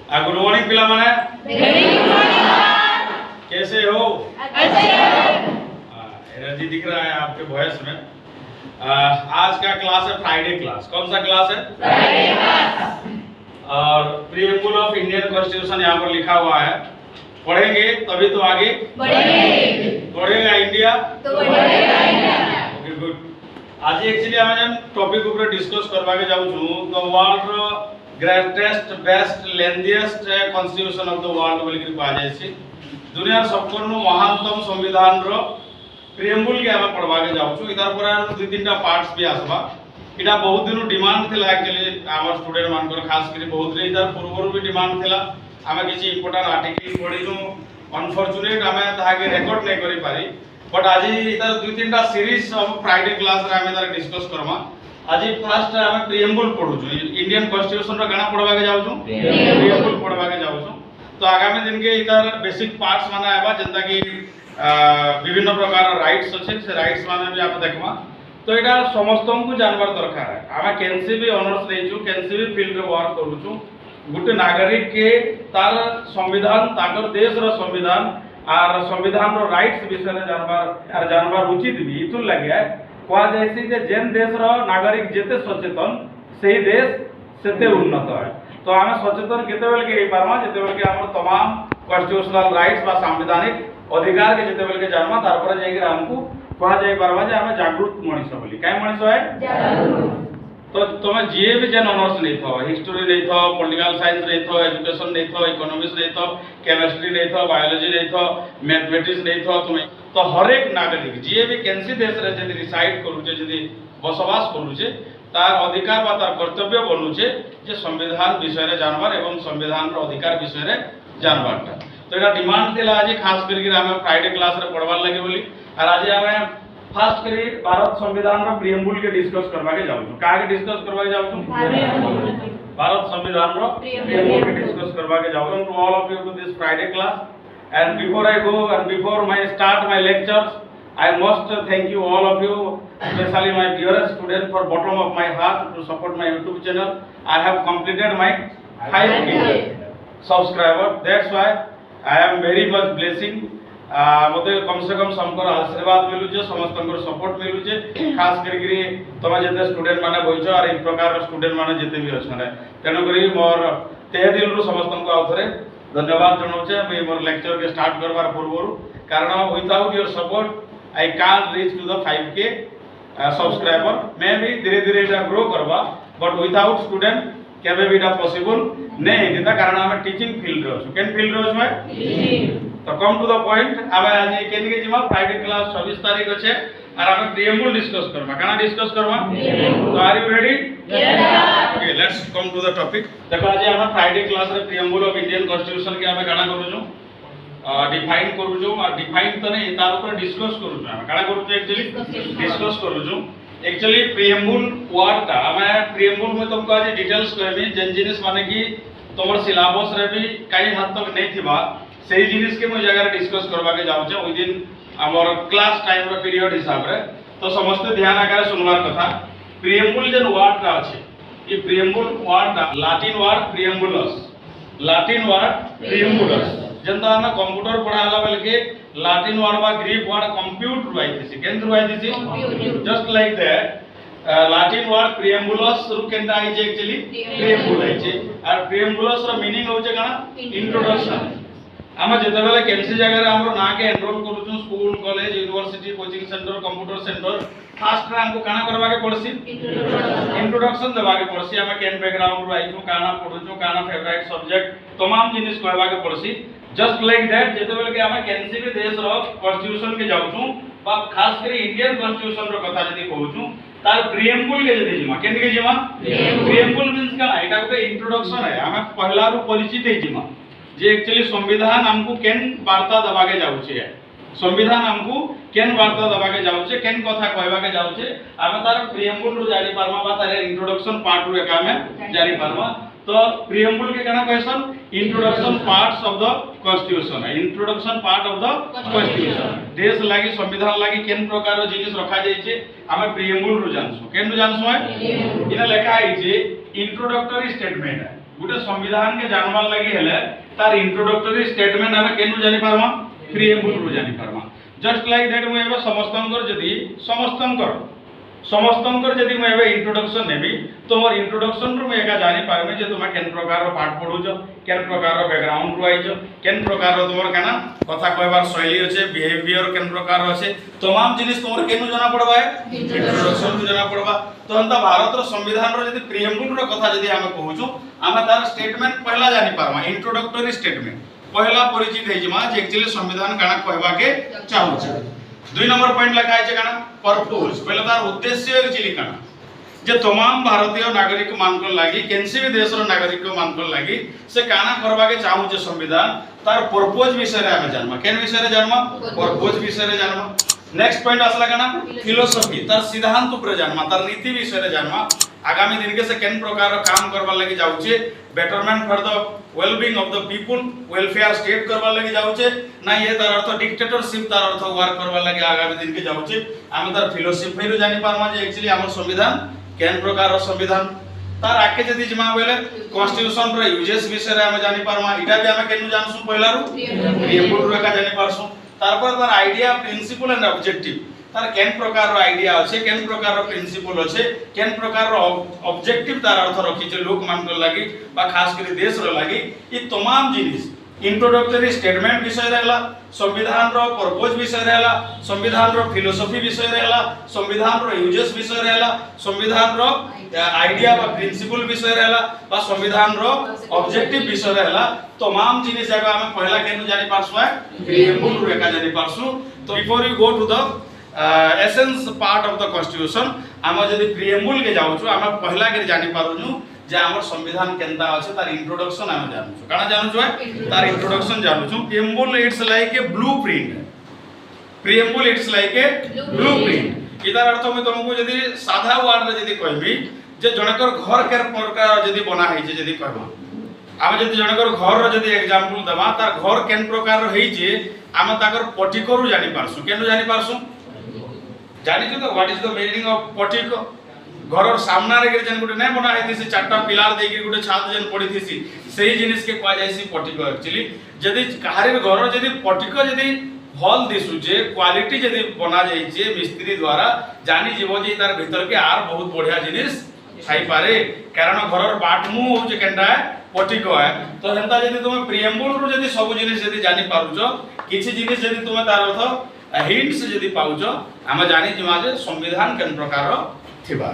Good morning पिला माने। Very good morning sir. कैसे हो? अच्छे। एनर्जी दिख रहा है आपके वॉइस में। आज का क्लास है फ्राइडे क्लास। कौन सा क्लास है? Friday class. और प्रीएम्बल ऑफ इंडियन कॉन्स्टिट्यूशन यहाँ पर लिखा हुआ है। पढ़ेंगे तभी तो आगे बढ़ेंगे। बढ़ेगा इंडिया तो बढ़ेगा इंडिया। Okay good. आज एक्चुअली हम टॉपिक ऊपर डिस्कस करवा के जाऊ छु the world greatest best lengthiest constitution of the world बोली के कहा जाय छी। दुनिया सबकोनु महानतम संविधान रो प्रीएम्बल के हम पढ़वा के जाऊ छु। इधर पर दु तीनटा पार्ट्स भी आसबा। इटा बहुत दिन डिमांड थिला एक्चुअली हमर स्टूडेंट मानकर खास करी बहुत रे इधर पूर्व भी डिमांड थिला। आमे किछि इंपोर्टेंट आर्टिकल पढिनु अनफॉर्चुनेट आमे ताके रिकॉर्ड नै करि पारी। बट आज इधर दु तीनटा सीरीज ऑफ फ्राइडे क्लास रे आमे इधर डिस्कस करमा। आज फर्स्ट आमे प्रीएम्बल पढु छु। इंडियन कॉन्स्टिट्यूशन रो गाना पढवा के जाउ छु। प्रीएम्बल पढवा के जाउ छु। तो आगामी दिन के इधर बेसिक पार्ट्स माने आबा जंता कि विभिन्न प्रकार राइट्स अछि से राइट्स माने भी आप देखमा। तो एटा समस्त को जानवर दरकार है। आमे केनसी भी ऑनर्स नै छु केनसी भी फील्ड रे वर्क करू छु। गुटे नागरिक के तार संविधान ताकर देश रो संविधान आर संविधान रो राइट्स विषय जानवर उचित भी इतु लगे कहा जैसी जे जेन देश रो नागरिक जेते सचेतन सेही देश सेते उन्नत है। तो आमे सचेतन केते बेल के पारमा जेते बेल के हमर तमाम कॉन्स्टिट्यूशनल राइट्स बा संवैधानिक अधिकार के जेते बेल के जानमा तार पर जाई के हमकु कहा जाई पारबा जे आमे जागरूक मनुष्य बोली। काय मनुष्य है? जागरूक। तो तुम जे भी जन ऑनर्स नहीं थो हिस्ट्री नहीं थो पॉलिटिकल साइंस नहीं थो एजुकेशन नहीं थो इकोनॉमिक्स नहीं थो केमिस्ट्री नहीं थो बायोलॉजी नहीं थो मैथमेटिक्स नहीं थो तुम तो हर एक नागरिक जे भी केनसी देश रे जदी रिसाइड करूचे जदी बसवास करूचे तार अधिकार बा तार कर्तव्य बनुचे जे संविधान विषय रे जानवर एवं संविधान रो अधिकार विषय रे जानवर। तो एटा डिमांड थिला आज खास करके हम फ्राइडे क्लास रे पढ़वार लगे बोली। और आज हमें फास्ट करी भारत संविधान रो प्रीएम्बल के डिस्कस करवा के जाऊ छु। का के डिस्कस करवा के जाऊ छु? भारत संविधान रो प्रीएम्बल के डिस्कस करवा के जाऊ छु। All of you to this Friday class and before I go and before my start my lectures I must thank you all of you, especially my dearest students, for bottom of my heart to support my YouTube channel. I have completed my 5K subscriber. That's why I am very much blessing. मते कम से कम समकर आशीर्वाद मिलु जे समस्तकर support मिलु जे खास करी तमे जते student माने बइछ और एक प्रकार स्टूडेंट माने जते भी अछने तेनो करी मोर ते दिल रु समस्तनको आउथरे धन्यवाद जनाउछे। मैं मोर लेक्चर के स्टार्ट करबार पूर्वरु कारण without your support I can't reach to the 5K subscriber. मैं भी धीरे धीरे इटा ग्रो करबा बट विदाउट स्टूडेंट केबे भी इटा पॉसिबल नहीं हेता कारण हम टीचिंग फील्ड रो छु। केन फील्ड रो छु मैं टीचिंग। तो कम टू द पॉइंट हम आज केन के जिमा फ्राइडे क्लास 26 तारीख अछि और हम प्रीएम्बल डिस्कस करबा। काना डिस्कस करबा? तो are you ready? Yes sir. Okay let's come to the topic. देखो आज हम फ्राइडे क्लास रे प्रीएम्बल ऑफ इंडियन कॉन्स्टिट्यूशन के हम काना करू छु डिफाइन करू छु और डिफाइन त नहीं तार ऊपर डिस्कस करू छु। हम काना करू छु एक्चुअली डिस्कस करू छु। एक्चुअली प्रीएम्बल वर्ड ता हम प्रीएम्बल में तुमको आज डिटेल्स कहबी जेन जिनिस माने कि तोमर सिलेबस रे भी कई हद तक नहीं थिबा सही जिनिस के मैं जगह डिस्कस करबा के जाउ छ विद इन हमर क्लास टाइम रो पीरियड हिसाब रे। तो समस्त ध्यान आकर सुनवार कथा। प्रीएम्बल जेन वर्ड ता अछि ई प्रीएम्बल वर्ड ता Latin word preambulus Latin word preambulus जंता हम कंप्यूटर पढ़ाला बेल के लैटिन वर्ड बा ग्रीक वर्ड कंप्यूट रुआइतिसी केन रुआइतिसी just like that Latin word preambulus रु केनटा आइ जे एक्चुअली प्रीएम्बुल आइ जे और प्रीएम्बुलस रो मीनिंग होचे काना इंट्रोडक्शन। हम जेते बेले केनसी जगह रे हमरो ना के एनरोल करू छु school college university coaching centre computer centre fast रे हमको काना करबा के पड़सी इंट्रोडक्शन देबा के पड़सी। हम केन बैकग्राउंड रो आई छु काना पढु छु काना फेवरेट सब्जेक्ट तमाम जिनिस कहबा के पड़सी। जस्ट लाइक दैट जेते बेले के हम केनसी भी देश रो कॉन्स्टिट्यूशन के जाउ छु बा खास करी इंडियन कॉन्स्टिट्यूशन रो कथा जदी कहू छु तार प्रीएम्बल के जदी जिमा केन के जिमा प्रीएम्बल मींस का एटा के इंट्रोडक्शन है। हम पहला रो परिचित है जिमा जे एक्चुअली संविधान हमको केन वार्ता दबा के जाउ छे संविधान हमको केन वार्ता दबा के जाउ छे केन कथा कहबा के जाउ छे हम तार प्रीएम्बल रो जानि पारमा बा तार इंट्रोडक्शन पार्ट रो एका में जानि पारमा। तो प्रीएम्बल के कहना question introduction parts of the constitution है introduction part of the constitution देश लागि संविधान लागि केन प्रकार रो जिनिस रखा जाय छे हम प्रीएम्बल रो जानसु केन रो जानसु है इना लिखा है जे इंट्रोडक्टरी स्टेटमेंट है गुटे संविधान के जानबार लगी हेले तार इंट्रोडक्टरी स्टेटमेंट हमें केनु जानि पारमा प्रिएम्बुल रु जानि पारमा जस्ट लाइक दैट मु एबे समस्तंकर जदि मैं एबे इंट्रोडक्शन नेबी तो मोर इंट्रोडक्शन रु मैं एका जानि पारमे जे तुम केन प्रकार रो पाठ पढुछ केन प्रकार रो बैकग्राउंड रु आइछ केन प्रकार रो तुमर काना कथा कहबार शैली अछि बिहेवियर केन प्रकार रो अछि तमाम जिनिस तुमर केनु जाना पड़बा इंट्रोडक्शन रु जाना पड़बा तो अंत भारत रो संविधान रो जदि प्रिएम्बुल रो कथा जदि हम कहूछु हम तार स्टेटमेंट पहला जानि पारमा इंट्रोडक्टरी स्टेटमेंट पहला परिचित हे जिमा जे एक्चुअली संविधान काना कहबा के चाहू छ 2 नंबर पॉइंट लिखा है काना पर्पस पहले तार उद्देश्य एक्चुअली काना जे तमाम भारतीय नागरिक मानकर लागी केनसी भी देश रो नागरिक मानकर लागी से काना करबा के चाहू जे संविधान तार पर्पस विषय रे हम जानमा केन विषय रे जानमा पर्पस विषय रे जानमा नेक्स्ट पॉइंट असला काना फिलोसफी तार सिद्धांत ऊपर जानमा तार नीति विषय रे जानमा आगामी दिन के से केन प्रकार रो काम करबा लागि जाउचे betterment for the wellbeing of the people welfare state करबा लागि जाउचे ना ये तार अर्थ डिक्टेटरशिप तार अर्थ वर्क करबा लागि आगामी दिन के जाउचे हम तार फिलोसफी रो जानि पारमा जे एक्चुअली हमर संविधान केन प्रकार रो संविधान तार आके जदी जमा बेले कॉन्स्टिट्यूशन रो यूजेस विषय रे हम जानि पारमा इटा भी हम केनु जानसु पहिला रो प्रिएम्बुल रो का जानि पारसु तारपर तार आईडिया प्रिंसिपल एंड ऑब्जेक्टिव तार केन प्रकार रो आईडिया अछि केन प्रकार रो प्रिंसिपल अछि केन प्रकार रो ऑब्जेक्टिव तार अर्थ रखि जे लोक मान को लागि बा खास करी देश रो लागि ई तमाम जिनिस इंट्रोडक्टरी स्टेटमेंट विषय रहला संविधान रो पर्पस विषय रहला संविधान रो फिलोसफी विषय रहला संविधान रो यूजेस विषय रहला संविधान रो आईडिया बा प्रिंसिपल विषय रहला बा संविधान रो ऑब्जेक्टिव विषय रहला तमाम जिनिस जगह हम पहला केनु जानि पारसु है प्रिएम्बुल रो एका जानि पारसु तो before you go to the essence part of the constitution हम जदी प्रिएम्बुल के जाउ छु हम पहला के जानि पारुनु जे हमर संविधान केनता अछि तार इंट्रोडक्शन हम जानु छु काना जानु छु तार इंट्रोडक्शन जानु छु preamble it's like a blueprint preamble it's like a blueprint इदार अर्थ में तुमको जदी साधा वर्ड रे जदी कहबी जे जनकर घर केर प्रकार जदी बना है जे जदी कहबा हम जदी जनकर घर रो जदी एग्जांपल दबा तार घर केन प्रकार रो है जे हम ताकर पर्टिको रु जानि पारसु केनु जानि पारसु जानि छु तो what is the meaning of portico घर सामना रे जन गुटे नै बना हेतिसी चारटा पिलार दे के गुटे छात जन पड़ी थिसी सही जिनिस के कह जायसी पर्टिको एक्चुअली जदी कहारे घर जदी पर्टिको जदी हॉल दिसु जे क्वालिटी जदी बना जाय जे मिस्त्री द्वारा जानि जीवो जे तार भीतर के आर बहुत बढ़िया जिनिस छाई पारे कारण घर बाटमु हो जे केंडा पर्टिको है तो हेंता जदी तुम प्रिएम्बुल रो जदी सब जिनिस जदी जानि पारुचो किछि जिनिस जदी तुम तार अर्थ हिंट्स जदी पाउचो हम जानि जिमा जे संविधान केन प्रकार रो थिबा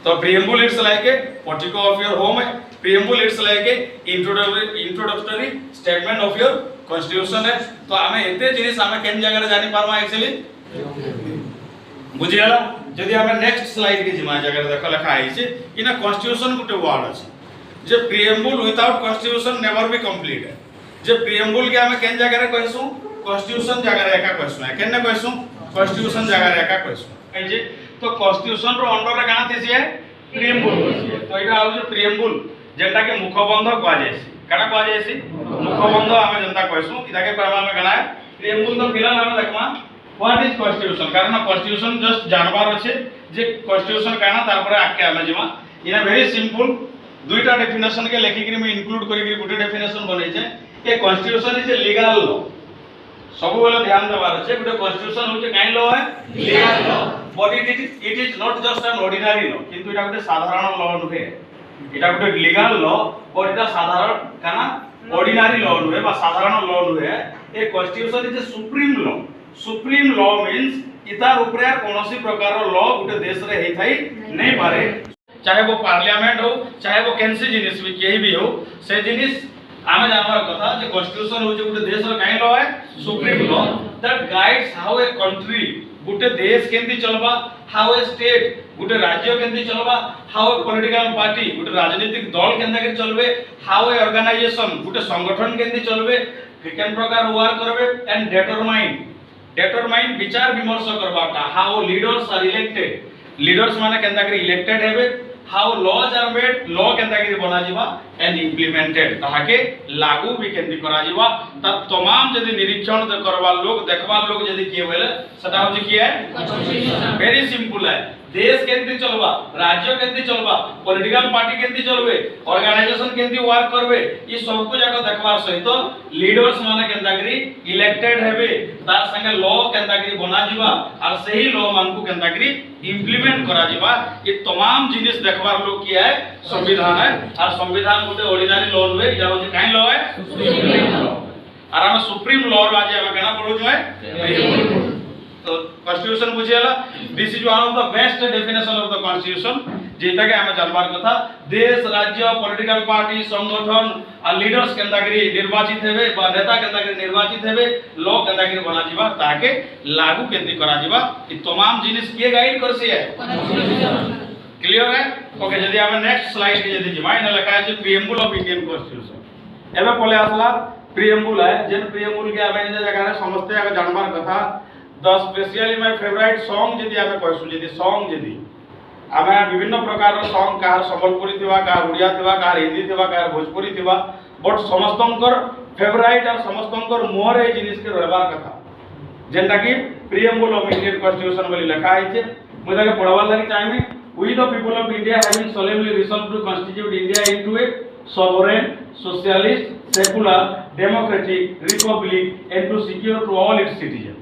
तो preamble it's like a portico of your home preamble it's like a introductory statement of your constitution है तो हमें एते जिनिस हमें केन जगह रे जानि पारमा एक्चुअली बुझियाला जदी हमें नेक्स्ट स्लाइड के जिमा जगह देख लिखा है जे इना कॉन्स्टिट्यूशन गुटे वर्ड अछि जे preamble without constitution never be complete है जे प्रिएम्बुल के हमें केन जगह रे कहसु कॉन्स्टिट्यूशन जगह रे एका कहसु है केन कहसु कॉन्स्टिट्यूशन जगह रे एका कहसु है जे तो कॉन्स्टिट्यूशन रो अंडर रे काना थिसी है प्रिएम्बुल तो एटा आउ जे प्रिएम्बुल जेटा के मुखबंध कह जायसी काना कह जायसी मुखबंध हम जनता कहसु इदा के परमा में काना है प्रिएम्बुल तो फिलहाल हम देखमा व्हाट इज कॉन्स्टिट्यूशन कारण कॉन्स्टिट्यूशन जस्ट जानबार अछि जे कॉन्स्टिट्यूशन काना तार पर आके हम जिमा इन वेरी सिंपल दुईटा डेफिनेशन के लेखि के मैं इंक्लूड करि के गुटे डेफिनेशन बनै छै ए constitution is a legal law सब बेले ध्यान देबार छै गुटे कॉन्स्टिट्यूशन होचे काई लॉ है legal law but it is not just an ordinary law किंतु एटा गुटे साधारण लॉ नुहे एटा गुटे लीगल लॉ और एटा साधारण काना ऑर्डिनरी लॉ नुहे बा साधारण लॉ नुहे a constitution is a supreme law means इतार ऊपर कोनोसी प्रकार लॉ गुटे देश रे हेई थाई नै पारे चाहे वो पार्लियामेंट हो चाहे वो कैंसी जिनिस भी केही भी हो से जिनिस आमे जानबार कथा जे कॉन्स्टिट्यूशन हो जे गुटे देश रो काई लॉ है supreme law that guides how a country गुटे देश केंती चलबा हाउ ए स्टेट गुटे राज्य केंती चलबा हाउ ए पॉलिटिकल पार्टी गुटे राजनीतिक दल केंता के चलबे हाउ ए ऑर्गेनाइजेशन गुटे संगठन केंती चलबे केन प्रकार वर्क करबे एंड डिटरमाइन विचार विमर्श करबाटा how leaders are elected leaders माने केंता के इलेक्टेड हेबे how laws are made law केंता के बना जीवा एंड इंप्लीमेंटेड ताके लागू भी केंती करा जीवा त तमाम जदी निरीक्षण करबा लोग देखबा लोग जदी किए बेले सदा हो जे की है वेरी सिंपल है देश केंद्री चलबा, राज्य केंद्री चलबा, पॉलिटिकल पार्टी केंद्री चलबे, ऑर्गेनाइजेशन केंद्री वर्क करबे, ई सब को जाको देखबार सहित लीडर्स माने केंता करी इलेक्टेड हेबे, तार संगे लॉ केंता करी बना जिबा और सही लॉ मान को केंता करी इंप्लीमेंट करा जिबा, ये तमाम जिनिस देखबार लोग किया है संविधान है। और संविधान गोटे ऑर्डिनरी लॉ हुए, इटा होचे काई लॉ है सुप्रीम लॉ। और हम सुप्रीम लॉ रो आज हम केना पढो जो है तो कॉन्स्टिट्यूशन बुझियाला। This is one of the best definition of the constitution, जेता के हम जानबार कथा देश राज्य पॉलिटिकल पार्टी संगठन और लीडर्स केंदागिरी निर्वाचित हेबे बा नेता केंदागिरी निर्वाचित हेबे, लॉ केंदागिरी बना जिबा ताके लागू केंद्री करा जिबा, ई तमाम जिनिस के गाइड करसी है क्लियर है। ओके जदी हम नेक्स्ट स्लाइड के जदी जिमा इने लिखा है प्रीएम्बल ऑफ इंडियन कॉन्स्टिट्यूशन। एबे पले आसला प्रीएम्बल है, जेन प्रीएम्बल के हम इन जगह समझते आगे जानबार कथा the specially my favourite song जदी हमें कहसु, जदी सॉन्ग जदी हमें विभिन्न प्रकार रो सॉन्ग कार संबलपुरी थिबा, कार उड़िया थिबा, कार हिंदी थिबा, कार भोजपुरी थिबा, बट समस्तंकर फेवरेट और समस्तंकर मोर ए जिनिस के रहबार कथा जेंटा कि प्रीएम्बल ऑफ इंडियन कॉन्स्टिट्यूशन बोली लिखा है। मुझे ताके पढ़वार लागि चाहमी we the people of India having solemnly resolved to constitute India into a sovereign socialist secular democratic republic and to secure to all its citizens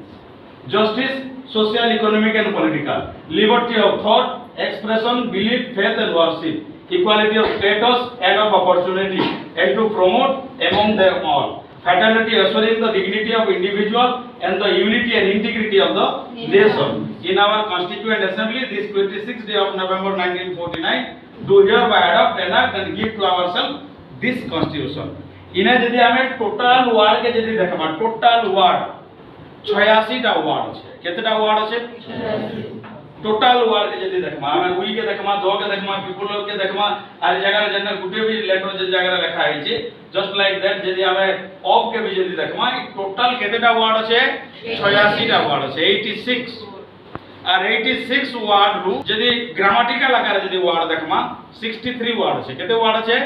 justice, social, economic and political, liberty of thought, expression, belief, faith and worship, equality of status and of opportunity, and to promote among them all fraternity, assuring the dignity of individual and the unity and integrity of the nation. In our Constituent Assembly, this 26th day of November 1949, do hereby adopt, enact and give to ourselves this Constitution. इन्हें यदि हमें total ward के यदि देखमा total ward 86 टा ward छै, केतेटा ward छै total ward के यदि देखमा हमें उई के देखमा दो के देखमा पीपल के देखमा आर जगह जने गुटे भी लेटर जे जगह लिखा है छै जस्ट लाइक दैट यदि हमें ऑफ के भी यदि देखमा टोटल केतेटा वार्ड छै 86 टा वार्ड छै 86 और 86 वार्ड रु यदि ग्रामेटिकल आकार यदि वार्ड देखमा 63 वार्ड छै, केते वार्ड छै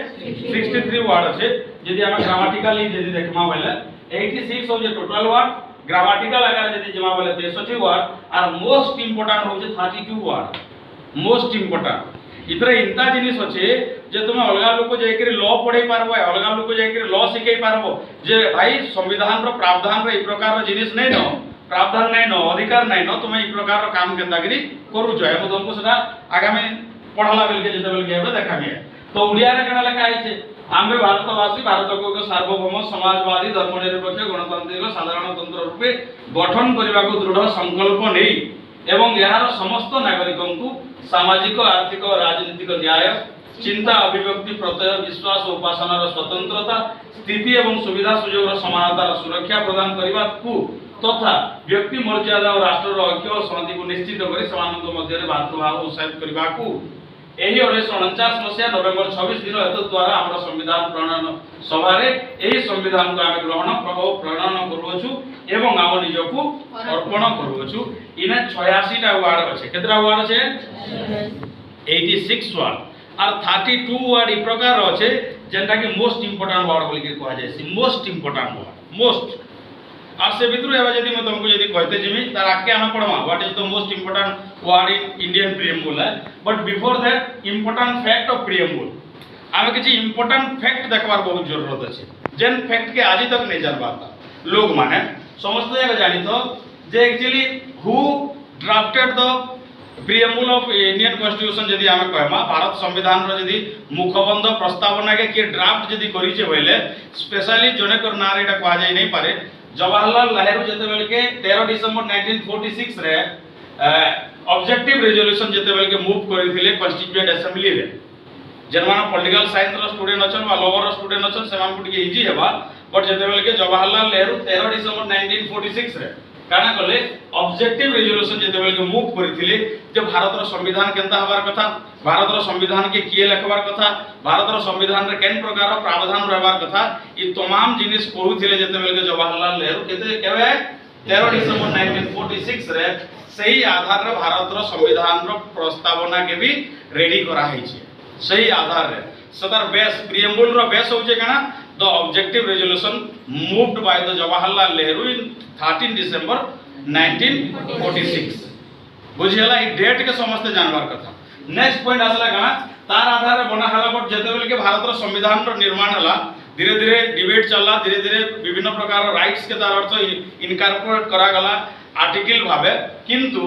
63 वार्ड छै। यदि हमें ग्रामेटिकली यदि देखमा बेले 86 हो जे टोटल वार्ड, ग्रामेटिकल आकार यदि जमा बेले 63 वार्ड और मोस्ट इंपोर्टेंट हो जे 32 वार्ड। मोस्ट इंपोर्टेंट इतरे इंता जिनिस अछि जे तुम अलगा लोक को जाय के लॉ पढै पारबो, अलगा लोक को जाय के लॉ सिखै पारबो जे भाई संविधान रो प्रावधान रो ई प्रकार रो जिनिस नै न प्रावधान नै न अधिकार नै न तुम ई प्रकार रो काम केंता करी करू जो हम तुमको सेटा आगामी पढला बेल के जेते बेल के देखाबे। तो उड़िया रे केना लिखा है छे आम्बे भारतवासी भारत को एक सार्वभौम समाजवादी धर्मनिरपेक्ष गणतांत्रिक साधारणतंत्र रूपे गठन करने को दृढ़ संकल्प नहीं एवं यार समस्त नागरिकों को सामाजिक आर्थिक और राजनीतिक न्याय चिंता अभिव्यक्ति प्रत्यय विश्वास और उपासना स्वतंत्रता स्थिति एवं सुविधा सुजोग समानता सुरक्षा प्रदान करने को तथा व्यक्ति मर्यादा और राष्ट्र ऐक्य और शांति को निश्चित कर समानक मध्य भातृभाव उत्साहित करने को एही 1949 मसिया नवेम्बर 26 दिन हेतु द्वारा हमर संविधान प्रणयन सभारे एही संविधान को आमे ग्रहण प्रभाव प्रणयन करूछु एवं आम निजको अर्पण करूछु। इने 86 टा वार्ड अछि, केतरा वार्ड अछि 86 वार्ड और 32 वार्ड ई प्रकार अछि जेंटा कि मोस्ट इंपोर्टेंट वार्ड बोली के कहै छै। मोस्ट इंपोर्टेंट वार्ड मोस्ट और से भितर एबा यदि मैं तुमको यदि कहते जिमी तार आके हम पढमा what is the most important word in Indian preamble है। But before that important fact of preamble आमे किछि इंपोर्टेंट फैक्ट देखबार बहुत जरूरत अछि जेन फैक्ट के आज तक नहीं जान पाता लोग माने समस्त जगह जानि तो जे actually who drafted the preamble of Indian constitution यदि आमे कहमा भारत संविधान रो यदि मुखबंध प्रस्तावना के ड्राफ्ट यदि करि छै भइले स्पेशली जने कर नारे एटा कहा जाय नै पारे जवाहरलाल नेहरू जेते बेल के 13 दिसंबर 1946 रे ऑब्जेक्टिव रेजोल्यूशन जेते बेल के मूव करिथिले कॉन्स्टिट्यूएंट असेंबली रे जनमान पॉलिटिकल साइंस रो स्टूडेंट अछन वा लॉ रो स्टूडेंट अछन सेमान को इजी हेबा बट जेते बेल के जवाहरलाल नेहरू 13 दिसंबर 1946 रे काना कले ऑब्जेक्टिव रेजोल्यूशन जेते बेल के मूव करिथिले जे भारत रो संविधान केनता हबार कथा भारत रो संविधान के किए लिखबार कथा भारत रो संविधान रे केन प्रकार रो प्रावधान रहबार कथा ई तमाम जिनिस कहूथिले जेते बेल के जवाहरलाल नेहरू केते केबे 13 दिसंबर 1946 रे सही आधार रे भारत रो संविधान रो प्रस्तावना के भी रेडी करा है छै। सही आधार रे सदर बेस प्रीएम्बल रो बेस होचे कना the objective resolution moved by the Jawaharlal Nehru in 13 December 1946 बुझिला ई डेट के समस्त जानबार कथा। नेक्स्ट पॉइंट आसला कना तार आधार रे बना हला बट जेते बेल के भारत रो संविधान रो निर्माण हला धीरे धीरे डिबेट चलला, धीरे धीरे विभिन्न प्रकार राइट्स के तार अर्थ इनकॉर्पोरेट करा गला आर्टिकल भाबे, किंतु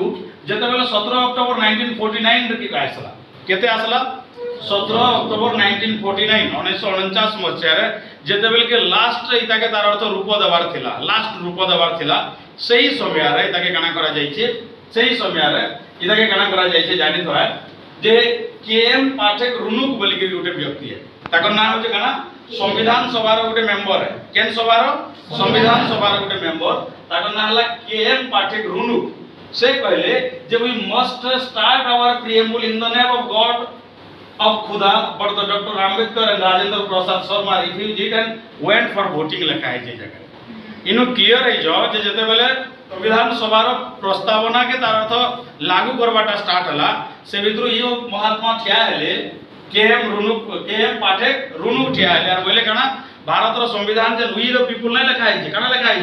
जेते बेल 17 अक्टोबर 1949 रे की आसला केते आसला 17 अक्टोबर 1949 1949 मसिया रे जेते बेल के लास्ट इता के तार अर्थ रूप देवार थिला, लास्ट रूप देवार थिला सेही समय रे इता के काना करा जाईछे, सेही समय रे इता के काना करा जाईछे जानि तो है जे केएम पाठक रुनुक बोली के गोटे व्यक्ति है, ताकर नाम होचे काना संविधान सभा रो गोटे मेंबर है, केन सभा रो संविधान सभा रो गोटे मेंबर, ताकर नाम हला केएम पाठक रुनुक। से कहले जे we must start our preamble in the name of God of खुदा but the doctor Ambedkar and Rajendra Prasad Sharma refuse it and went for voting लिखा है जे जगह इनु क्लियर है जो जे जते बेले संविधान सभा रो प्रस्तावना के तार अर्थ लागू करबाटा स्टार्ट हला से भितरु यो महात्मा ठिया हेले केएम पाठक रुनुक ठिया हेले और बोले कना भारत रो संविधान जे वी द पीपल नै लिखा है कना लिखा है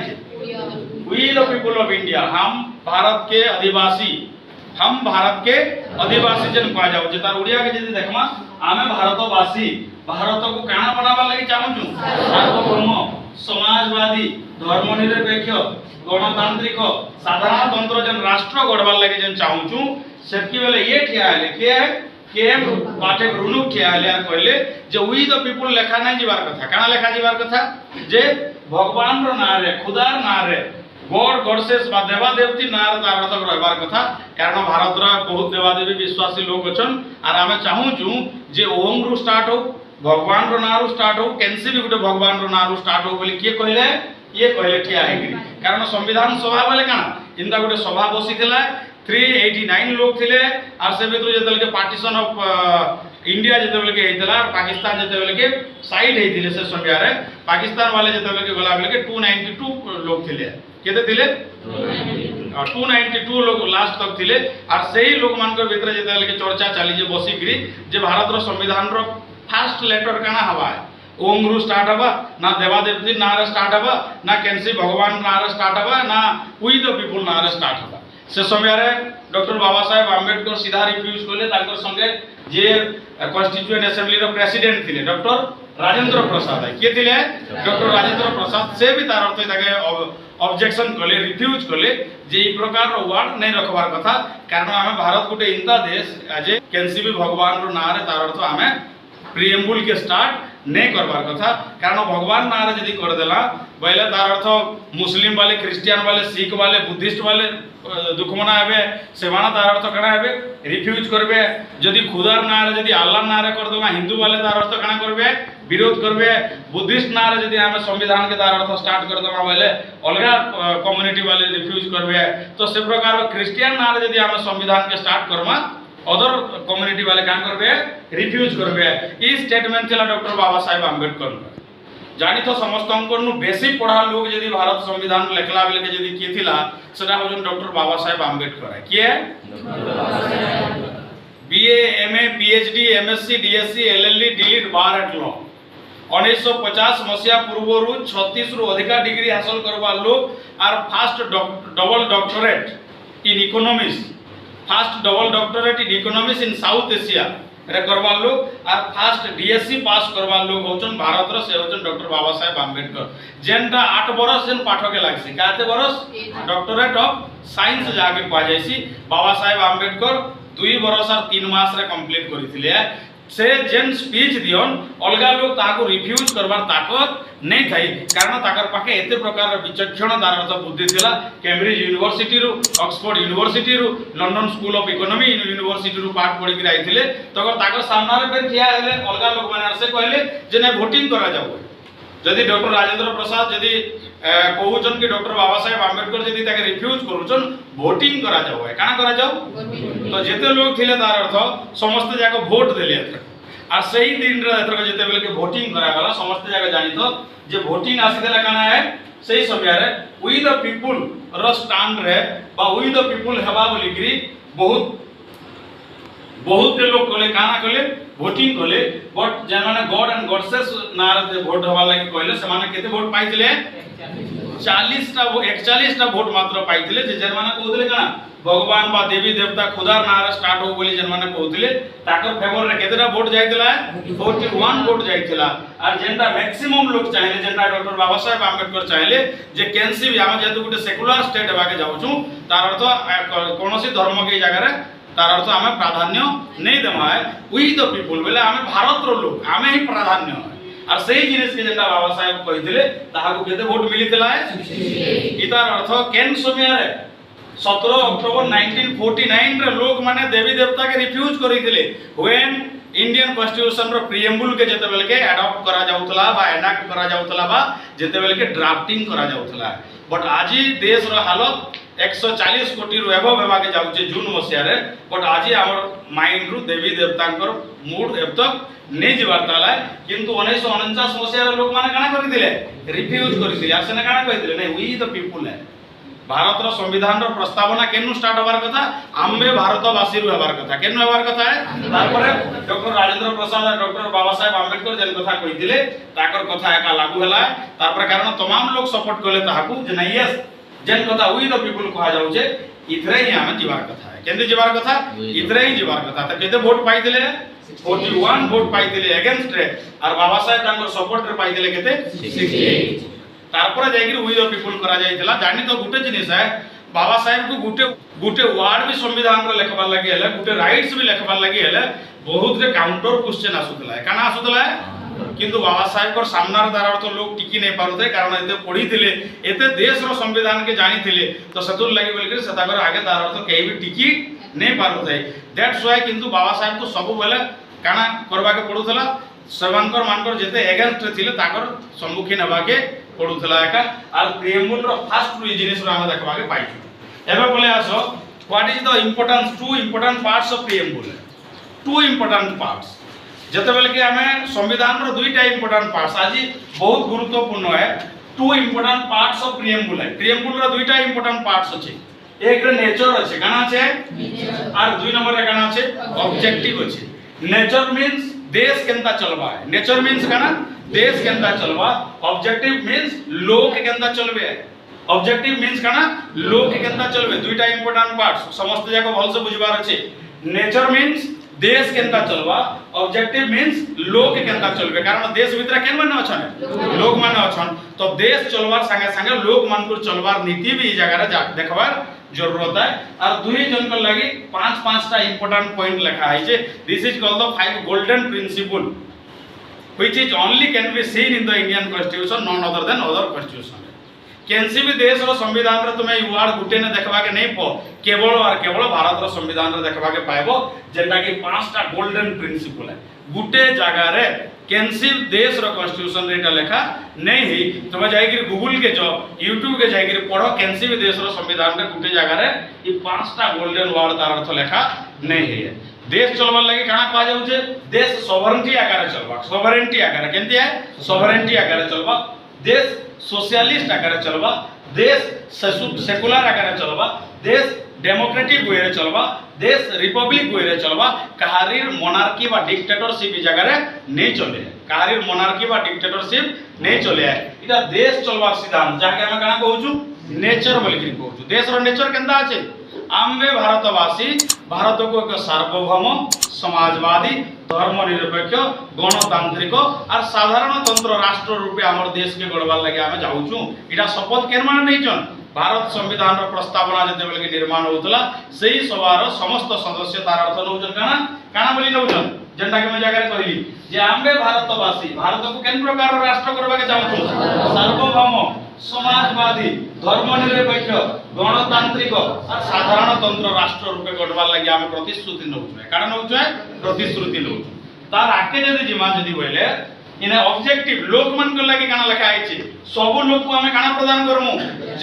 we the people of India, हम भारत के अधिवासी, हम भारत के अधिवासी जन कहा जाऊ जे तार उड़िया के जदी देखमा आमे भारतवासी, भारत को काना बनावा लागि चाहू छु सार्वभौम समाजवादी धर्मनिरपेक्ष गणतांत्रिक साधारणतंत्र जन राष्ट्र गढ़वार लगे जन चाहू छु सेतकी बेले ये ठिया हेले के है केएम पाठक रुनुक ठिया हेले और कहले जे वी द पीपल लेखा नै जीवार कथा, काना लेखा जीवार कथा जे भगवान रो नाम रे खुदार नाम रे गॉड गॉडसेस बा देवा देवती नाम रे तार अर्थ रहबार कथा, कारण भारत रो बहुत देवा देवी विश्वासी लोग अछन और आमे चाहू छु जे ओम रु स्टार्ट हो, भगवान रो नाम रु स्टार्ट हो, कैंसी भी गुटे भगवान रो नाम रु स्टार्ट हो बोली के कहले ये कहले ठिया है, कारण संविधान सभा बोले काना इंदा गुटे सभा बसिथिला 389 लोग थिले और से भितर जेतल के पार्टीशन ऑफ इंडिया जेतल के हेतला पाकिस्तान जेतल के साइड हेतिले से समय रे पाकिस्तान वाले जेतल के गला के 292 लोग थिले, केते थिले 292 लोग लास्ट तक थिले और सही लोग मान के भीतर जेतल के चर्चा चली जे बसिकरी जे भारत रो संविधान रो फर्स्ट लेटर काना हवा है ओम रु स्टार्ट हवा ना देवा देवती ना रे स्टार्ट हवा ना कैंसी भगवान ना रे स्टार्ट हवा ना वी द पीपल ना रे स्टार्ट हवा। से समय रे डॉक्टर बाबा साहेब आंबेडकर सीधा रिफ्यूज करले, ताकर संगे जे कॉन्स्टिट्यूएंट असेंबली रो प्रेसिडेंट थिले डॉक्टर राजेंद्र प्रसाद है, के थिले डॉक्टर राजेंद्र प्रसाद से भी तार अर्थ ताके ऑब्जेक्शन करले, रिफ्यूज करले जे ई प्रकार रो वर्ड नै रखबार कथा, कारण हमें भारत गुटे इंता देश जे कैंसी भी भगवान रो ना रे तार अर्थ हमें प्रीएम्बल के स्टार्ट नहीं करबार कथा, कारण भगवान नारे यदि कर देला बोले तार अर्थ मुस्लिम वाले, क्रिश्चियन वाले, सिख वाले, बुद्धिस्ट वाले दुखमना हेबे सेमाना तार अर्थ कना हेबे रिफ्यूज करबे, जदि खुदार नारे यदि अल्लाह नारे कर देला हिंदू वाले तार अर्थ कना करबे विरोध करबे, बुद्धिस्ट नारे यदि हमें संविधान के तार अर्थ स्टार्ट कर देला बोले अलगा कम्युनिटी वाले रिफ्यूज करबे, तो से प्रकार क्रिश्चियन नारे यदि हमें संविधान के स्टार्ट करमा अदर कम्युनिटी वाले काम करबे रिफ्यूज करबे। ई स्टेटमेंट थिला डॉक्टर बाबा साहेब आंबेडकर जानी तो समस्त नु बेसिक पढ़ा लोग यदि भारत संविधान लेखला बेले के यदि के थिला सेटा होजन डॉक्टर बाबा साहेब आंबेडकर है, के BA MA PhD MSc DSc LLD DLitt bar at law 1950 मसिया पूर्वरु 36 रु अधिका डिग्री हासिल करबा लोग आर first double doctorate in economics, first double doctorate in economics in South Asia रे करबा लोग और फर्स्ट डीएससी पास करबा लोग होचन भारत रो से होचन डॉक्टर बाबा साहेब आंबेडकर, जेनटा 8 बरस जेन पाठ के लागसी काते बरस डॉक्टरेट ऑफ साइंस जाके पा जायसी बाबा साहेब आंबेडकर 2 बरस और 3 मास रे कंप्लीट करिथिले, से जेन स्पीच दियोन अलगा लोग ताको रिफ्यूज करबार ताकत नहीं थाई, कारण ताकर पाखे एते प्रकार विचक्षण तार अर्थ बुद्धि थिला, कैम्ब्रिज यूनिवर्सिटी रु ऑक्सफोर्ड यूनिवर्सिटी रु London school of economy university रु पाठ पढ़ी के आइथिले, तकर ताकर सामना रे फेर ठिया हेले अलगा लोग माने से कहले जे नै वोटिंग करा जाऊ, जदि डॉक्टर राजेंद्र प्रसाद जदि कहउचन कि डॉक्टर बाबा साहेब आंबेडकर जदि ताके रिफ्यूज करूचन वोटिंग करा जाऊ है, काना करा जाऊ तो जेते लोग थिले तार अर्थ समस्त जाको वोट देले और सही दिन रे एथर जेते बेले के वोटिंग करा गला समस्त जगह जानि तो जे वोटिंग आसीदेला काना है सही समय रे वी द पीपल रो स्टैंड रे बा वी द पीपल हेबा बोली करी बहुत लोग कहले काना कहले वोटिंग कहले, बट जे माने गॉड एंड गॉडसेस नार जे वोट हवा लागि कहले से माने केते वोट पाइथिले 41टा भोट मात्र पाइथिले जे माने कहउथिले काना भगवान बा देवी देवता खुदार नारे स्टार्ट हो बोली जे माने कहउथिले ताकर फेवर रे केतेटा भोट जाइतिला 41 भोट जाइतिला आर जेंटा मैक्सिमम लोग चाहिले जेंटा डॉक्टर बाबा साहेब आंबेडकर चाहिले जे कैंसी भी हम जेतु गुटे सेकुलर स्टेट बाके जाउछु तार अर्थ कोनोसी धर्म के जगह रे तार अर्थ हमें प्राधान्य नहीं देमा है वी द पीपल बोले हमें भारत रो लोग हमें ही प्राधान्य है और सही जिनिस के जेंटा बाबा साहेब कहिथिले ताहाकु केते वोट मिलितला है इतार अर्थ केन समय रे 17 अक्टोबर 1949 रे लोग माने देवी देवता के रिफ्यूज करिथिले व्हेन इंडियन कॉन्स्टिट्यूशन रो प्रीएम्बल के जेते बेल के अडॉप्ट करा जाउतला बा एनाक्ट करा जाउतला बा जेते बेल के ड्राफ्टिंग करा जाउतला बट आजी देश रो हालत 140 कोटी रु एबव हेबा के जाउचे जून मसिया रे बट आजी हमर माइंड रु देवी देवतांकर मूड अब तक नै जिबारताला किंतु 1949 मसिया रे लोग माने काना करिथिले रिफ्यूज करिथिले आ सेना काना कहिथिले नै वी द पीपल है भारत रो संविधान रो प्रस्तावना केनु स्टार्ट होबार कथा आम्बे भारतवासी रु हेबार कथा केनु हेबार कथा है तारपरे डॉक्टर राजेंद्र प्रसाद और डॉक्टर बाबा साहेब आंबेडकर जेन कथा कहिथिले ताकर कथा एका लागू हला तारपर कारण तमाम लोग सपोर्ट करले ताहाकू जे नै यस जेन कथा वी द पीपल कहा जाउचे इथरे ही हमें जीवार कथा है केंदे जीवार कथा इथरे ही जीवार कथा त केते वोट पाइथिले 41 वोट पाइथिले अगेंस्ट रे और बाबा साहेब तांकर सपोर्ट रे पाइथिले केते 68 तारपर जाइगिर वी द पीपल करा जाइतिला जानि तो गुटे जिनिस है बाबा साहेब को गुटे वर्ड भी संविधान रे लेखबार लागि हेले गुटे राइट्स भी लेखबार लागि हेले बहुत रे काउंटर क्वेश्चन आसुतला काना आसुतला किंतु बाबा साहेब को सामनार दारार तो लोग टिकी नहीं पारुते कारण एते पढ़ी थिले एते देश रो संविधान के जानि थिले तो सतुर लागि बोल के सतागर आगे दारार तो केही भी टिकी नहीं पारुते दैट्स व्हाई किंतु बाबा साहेब को सब बेले काना करबा के पडुथला सेवनकर मानकर जेते अगेंस्ट थिले ताकर सम्मुखीन हेबा के पडुथला एका आर प्रीएम्बल रो फर्स्ट टू जिनिस रो हम देखबा के पाइछु एबे बोले आसो what is the importance two important parts of preamble two important parts जते बेले के हमें संविधान रो दुईटा इंपोर्टेंट पार्ट्स आज बहुत गुरुत्वपूर्ण है two important parts of preamble है प्रीएम्बल रो दुईटा इंपोर्टेंट पार्ट्स अछि एक रे नेचर अछि काना छै और दुई नंबर रे काना छै ऑब्जेक्टिव अछि नेचर मींस देश केनता चलबा है नेचर मींस काना देश केनता चलबा ऑब्जेक्टिव मींस लोग केनता चलबे ऑब्जेक्टिव मींस काना लोग केनता चलबे दुईटा इंपोर्टेंट पार्ट्स समस्त जाको भल से बुझबार अछि नेचर मींस देश केनता चलबा ऑब्जेक्टिव मींस लोग केनता चलबे कारण देश भीतर केन माने अछन लोग माने अछन तो देश चलबार संगे संगे लोग मान को चलबार नीति भी ई जगह रे देखबार जरूरत है और दुई जन को लागि पांच पांचटा इंपोर्टेंट पॉइंट लिखा है जे this is called the 5 golden principle which is only can be seen in the Indian constitution none other than other constitution केनसी भी देश रो संविधान रे तुम्हें युवार गुटे ने देखबा के नहीं पो केवल और केवल भारत रो संविधान रे देखबा के पाइबो जेटा कि पांचटा गोल्डन प्रिंसिपल है गुटे जगह रे केनसी देश रो कॉन्स्टिट्यूशन रेटा लेखा नहीं ही तुम जाइगिर गूगल के जो यूट्यूब के जाइगिर पढ़ो केनसी भी देश रो संविधान रे गुटे जगह रे ई पांचटा गोल्डन वर्ड तार अर्थ लेखा नहीं है देश चलबार लागि काना कहा जाउ जे देश सोवरेंटी आकार चलबा सोवरेंटी आकार केनती है सोवरेंटी आकार चलबा देश सोशलिस्ट आकार चलबा देश सेकुलर आकार चलबा देश डेमोक्रेटिक वे रे चलबा देश रिपब्लिक वे रे चलबा कहारीर मोनार्की बा डिक्टेटरशिप जगह रे नहीं चले कहारीर मोनार्की बा डिक्टेटरशिप नहीं चले इटा देश चलबा सिद्धांत जाके हम काना कहउछु नेचर बोली कि कहउछु देश रो नेचर केनता আছে आम्बे भारतवासी भारत को एक सार्वभौम समाजवादी धर्मनिरपेक्ष गणतांत्रिक और साधारणतंत्र राष्ट्र रूपे हमर देश के गढ़वार लगे आमे जाउछु इटा शपथ केन माने नहीं जन भारत संविधान रो प्रस्तावना जते बेले के निर्माण होतला सेही सभार समस्त सदस्य तार अर्थ नउजन काना काना बोली नउजन जेंटा के मैं जगह कहली जे आम्बे भारतवासी भारत को केन प्रकार राष्ट्र करबा के जाउछु सार्वभौम समाजवादी धर्मनिरपेक्ष गणतांत्रिक और साधारणतंत्र राष्ट्र रूपे गढ़वार लगे आमे प्रतिश्रुति नउछु कारण नउछु प्रतिश्रुति नउछु तार आके जदी जिमा जदी होइले इने ऑब्जेक्टिव लोक मन को लगे काना लिखा आइछि सब लोग को हमें काना प्रदान करमु